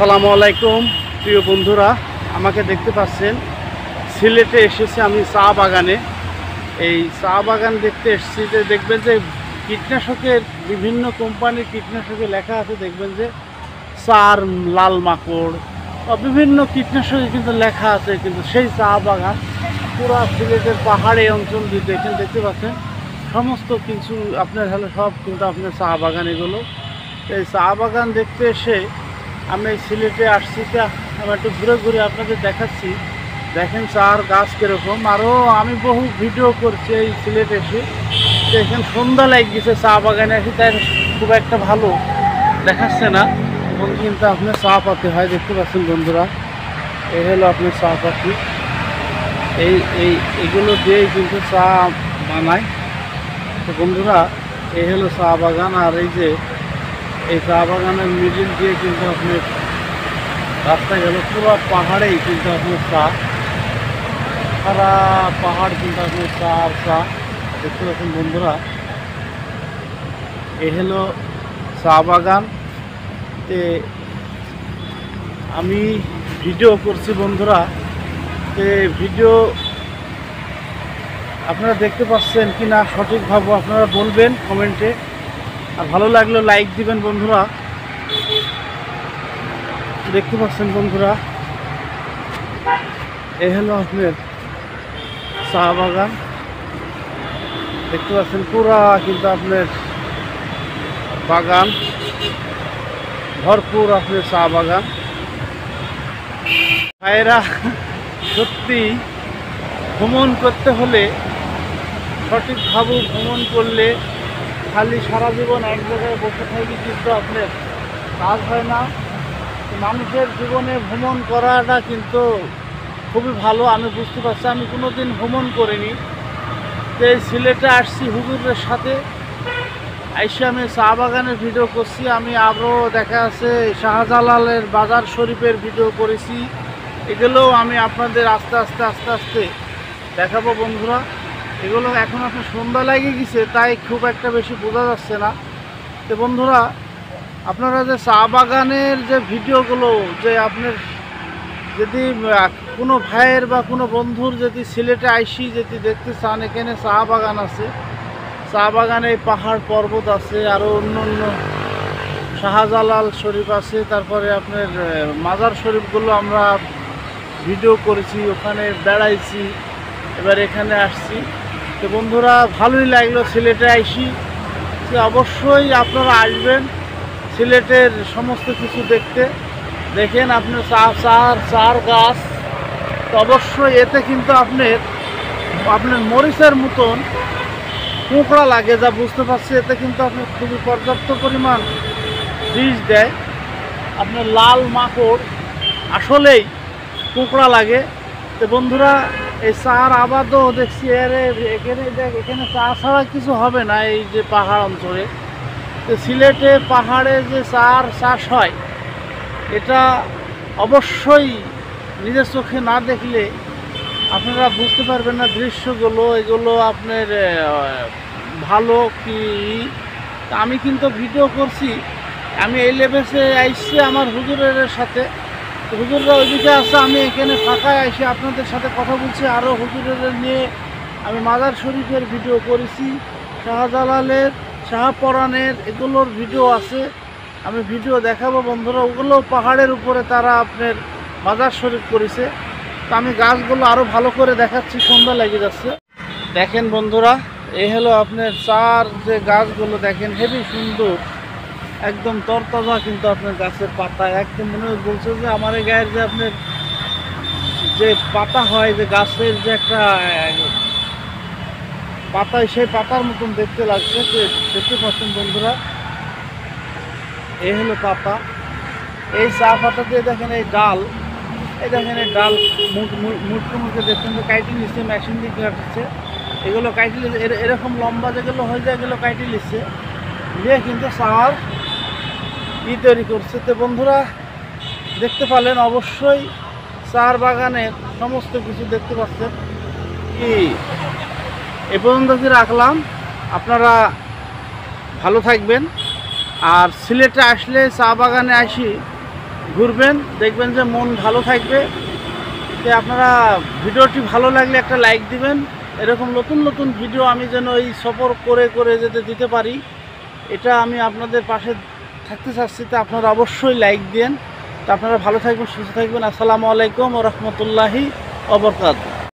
আসসালামু আলাইকুম প্রিয় বন্ধুরা, আমাকে দেখতে পাচ্ছেন সিলেটে এসেছি আমি চা বাগানে। এই চা বাগান দেখতে এসেছি যে দেখবেন যে কীটনাশকের বিভিন্ন কোম্পানির কীটনাশকে লেখা আছে, দেখবেন যে চার লাল মাকড় বা বিভিন্ন কীটনাশকে কিন্তু লেখা আছে, কিন্তু সেই চা বাগান পুরো সিলেটের পাহাড়ি অঞ্চল দিয়ে এখানে দেখতে পাচ্ছেন সমস্ত কিছু আপনার হলে সব কিন্তু আপনার চা বাগান। এগুলো এই চা বাগান দেখতে এসে আমি এই সিলেটে আসছি, আমি একটু ঘুরে ঘুরে আপনাদের দেখাচ্ছি। দেখেন চার গাছ কীরকম। আরও আমি বহু ভিডিও করছি এই সিলেট এসে, এখানে সন্ধ্যা লাগে গেছে চা বাগানে আসি, তাই খুব একটা ভালো দেখাচ্ছে না। এবং কিন্তু আপনার চা পাতি হয়, দেখতে পাচ্ছেন বন্ধুরা, এই হলো আপনার চা পাতি। এইগুলো দিয়েই কিন্তু চা বানায়। তো বন্ধুরা, এই হলো চা বাগান। আর এই যে এই চা বাগানের মিডিল দিয়ে কিন্তু আপনি রাস্তায় গেল পুরো পাহাড়েই কিন্তু আপনার চা, সারা পাহাড় কিন্তু আপনি চা আর চা দেখতে পাচ্ছেন বন্ধুরা। এই হলো চা বাগান। আমি ভিডিও করছি বন্ধুরা, ভিডিও আপনারা দেখতে পাচ্ছেন কি না সঠিকভাবে আপনারা বলবেন কমেন্টে। আর ভালো লাগলে লাইক দিবেন বন্ধুরা। দেখতে পাচ্ছেন বন্ধুরা, এই হলো আপনার চা বাগান। দেখতে পাচ্ছেন পুরা কিন্তু আপনার বাগান ভরপুর, আপনার চা বাগান। ভাইয়েরা, সত্যি ভ্রমণ করতে হলে সঠিকভাবে ভ্রমণ করলে, খালি সারা জীবন এক জায়গায় বসে থাকি কিন্তু আপনার কাজ হয় না। মানুষের জীবনে ভ্রমণ করাটা কিন্তু খুবই ভালো। আমি বুঝতে পারছি, আমি কোনো দিন ভ্রমণ করিনি। তো এই সিলেটে আসছি হুজুরের সাথে, আইসে আমি চা বাগানের ভিডিও করছি। আমি আরও দেখা আছে শাহজালালের বাজার শরীফের ভিডিও করেছি। এগুলোও আমি আপনাদের আস্তে আস্তে দেখাবো বন্ধুরা। এগুলো এখন আপনার সন্ধ্যা লেগে গেছে, তাই খুব একটা বেশি বোঝা যাচ্ছে না। তো বন্ধুরা, আপনারা যে চা বাগানের যে ভিডিওগুলো, যে আপনার যদি কোনো ভাইয়ের বা কোনো বন্ধুর যদি সিলেটে আইসি যদি দেখতে চান, এখানে চা বাগান আছে, চা বাগানে পাহাড় পর্বত আছে, আরও অন্য শাহজালাল শরীফ আছে, তারপরে আপনার মাজার শরীফগুলো আমরা ভিডিও করেছি, ওখানে বেড়াইছি, এবার এখানে আসছি। তো বন্ধুরা, ভালোই লাগলো সিলেটে আইসি। তো অবশ্যই আপনারা আসবেন সিলেটের সমস্ত কিছু দেখতে। দেখেন আপনার চার গাছ, তো অবশ্যই এতে কিন্তু আপনার মরিচের মতন কোঁকড়া লাগে, যা বুঝতে পারছি। এতে কিন্তু আপনার খুবই পর্যাপ্ত পরিমাণ বীজ দেয়। আপনার লাল মাকড় আসলেই কোঁকড়া লাগে। তো বন্ধুরা, এই চার আবাদও দেখছি এখানে চা ছাড়া কিছু হবে না এই যে পাহাড় অঞ্চলে। তো সিলেটে পাহাড়ে যে চাষ হয়, এটা অবশ্যই নিজের চোখে না দেখলে আপনারা বুঝতে পারবেন না দৃশ্যগুলো। এগুলো আপনার ভালো কি। আমি কিন্তু ভিডিও করছি, আমি এই লেভেলে আইসছি আমার হুজুরের সাথে। হুজুররা ওইদিকে আসছে, আমি এখানে ফাঁকায় এসে আপনাদের সাথে কথা বলছি। আরও হুজুরের নিয়ে আমি মাজার শরীফের ভিডিও করেছি, শাহজালালের, শাহপরানের, এগুলোর ভিডিও আছে, আমি ভিডিও দেখাবো বন্ধুরা। ওগুলো পাহাড়ের উপরে তারা আপনার মাজার শরীফ করেছে। তো আমি গাছগুলো আরও ভালো করে দেখাচ্ছি, সন্ধ্যা লেগে যাচ্ছে। দেখেন বন্ধুরা, এই হলো আপনার চার যে গাছগুলো, দেখেন হেবি সুন্দর, একদম তরতাজা কিন্তু আপনার গাছের পাতা। একদম মনে বলছে যে আমার এই গায়ের যে আপনার যে পাতা হয়, যে গাছের যে একটা পাতায়, সেই পাতার মতন দেখতে লাগছে। দেখতে পাচ্ছেন বন্ধুরা, এই হলো পাতা। এই চা পাতা দিয়ে দেখেন এই ডাল, দেখেন এই ডাল মুটকে দেখছেন যে কাইটি নিচ্ছে, মেশিন দিয়ে কাটছে। এগুলো কাইটি এরকম লম্বা যেগুলো হয়ে যায়, এগুলো কাইটি নিচ্ছে, নিয়ে কিন্তু চার তৈরি করছে। তো বন্ধুরা, দেখতে পারলেন অবশ্যই চার বাগানের সমস্ত কিছু দেখতে পাচ্ছেন। কি এ পর্যন্ত কি রাখলাম, আপনারা ভালো থাকবেন। আর সিলেটে আসলে চা বাগানে আসি ঘুরবেন, দেখবেন যে মন ভালো থাকবে। তো আপনারা ভিডিওটি ভালো লাগলে একটা লাইক দিবেন। এরকম নতুন নতুন ভিডিও আমি যেন এই সফর করে করে যেতে দিতে পারি, এটা আমি আপনাদের পাশে থাকতে চাচ্ছি। তো আপনারা অবশ্যই লাইক দিন। তো আপনারা ভালো থাকবেন, সুস্থ থাকবেন। আসসালামু আলাইকুম ওয়া রাহমাতুল্লাহি ওয়া বারাকাতুহু।